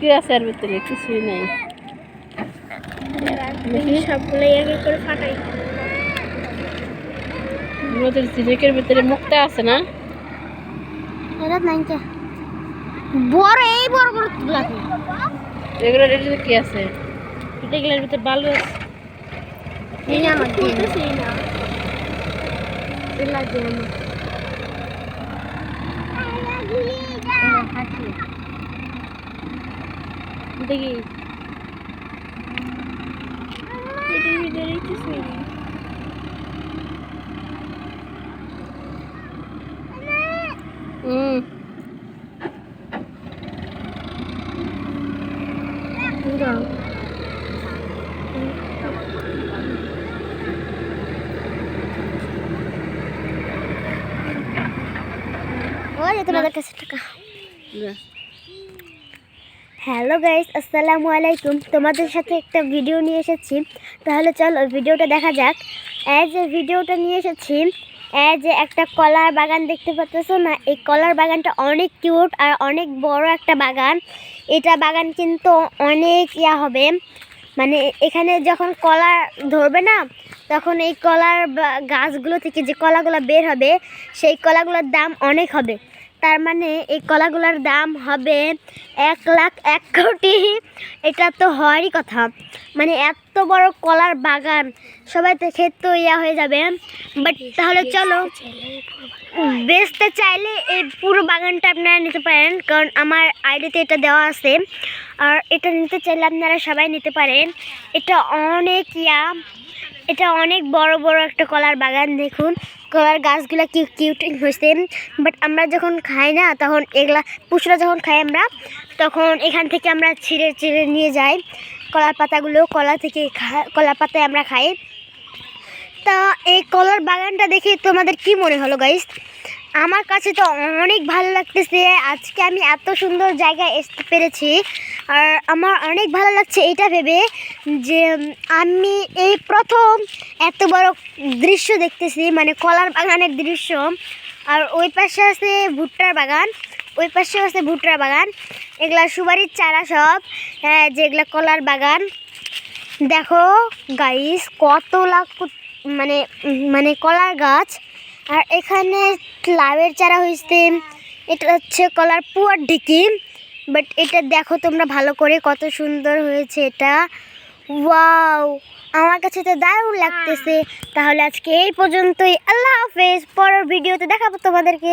কি আছে এর ভিতরে? কিছুই নেই। সবগুলো একে করে ফাটাই। ওদের ঝিনুকের ভিতরে মুক্তা আছে না? এটা নাইকে বড় এই বড় বড় লাগে। এগুলোর ভিতরে কি আছে? এগুলোর ভিতরে বালু আছে। এই আমার বলতেছি না। এলা যে আমার দেখি এটার ভিতরে কিছু নেই। তোমাদের কাছে টাকা। হ্যালো গাইস, আসসালামু আলাইকুম। তোমাদের সাথে একটা ভিডিও নিয়ে এসেছি, তাহলে চলো ভিডিওটা দেখা যাক। এই যে ভিডিওটা নিয়ে এসেছি, এই যে একটা কলার বাগান দেখতে পাচ্ছো না? এই কলার বাগানটা অনেক কিউট আর অনেক বড় একটা বাগান। এটা বাগান কিন্তু অনেক হবে, মানে এখানে যখন কলা ধরবে না, তখন এই কলার গাছগুলো থেকে যে কলাগুলো বের হবে, সেই কলাগুলোর দাম অনেক হবে। তার মানে এই কলাগুলোর দাম হবে 1,01,00,000,000। এটা তো হওয়ারই কথা, মানে এত বড় কলার বাগান সবাই তো খেতে হয়ে যাবে। বাট তাহলে চলো, বেচতে চাইলে এই পুরো বাগানটা আপনারা নিতে পারেন, কারণ আমার আইডিতে এটা দেওয়া আছে। আর এটা নিতে চাইলে আপনারা সবাই নিতে পারেন। এটা অনেক এটা অনেক বড় বড় একটা কলার বাগান। দেখুন কলার গাছগুলো কি কিউটিং হয়েছে। বাট আমরা যখন খাই না, তখন এগুলা পুষরা যখন খাই আমরা, তখন এখান থেকে আমরা ছিঁড়ে ছিঁড়ে নিয়ে যাই কলার পাতাগুলো। কলার পাতায় আমরা খাই। তা এই কলার বাগানটা দেখে তোমাদের কি মনে হলো গাইস? আমার কাছে তো অনেক ভালো লাগতেছে। আজকে আমি এত সুন্দর জায়গায় আসতে পেরেছি, আর আমার অনেক ভালো লাগছে এটা ভেবে যে আমি এই প্রথম এত বড় দৃশ্য দেখতেছি, মানে কলার বাগানের দৃশ্য। আর ওই পাশে আছে ভুট্টার বাগান, ওই পাশে আছে ভুট্টার বাগান। এগুলা সুপারির চারা সব, হ্যাঁ, যেগুলা কলার বাগান। দেখো গাইস কত মানে মানে কলার গাছ। আর এখানে লাউয়ের চারা হয়েছে। এটা হচ্ছে কলার পুয়ার ঢিকি। বাট এটা দেখো তোমরা ভালো করে, কত সুন্দর হয়েছে এটা। ওয়াও, আমার কাছে তো দারুণ লাগতেছে। তাহলে আজকে এই পর্যন্তই। আল্লাহ হাফেজ। পরের ভিডিওতে দেখাবো তোমাদেরকে।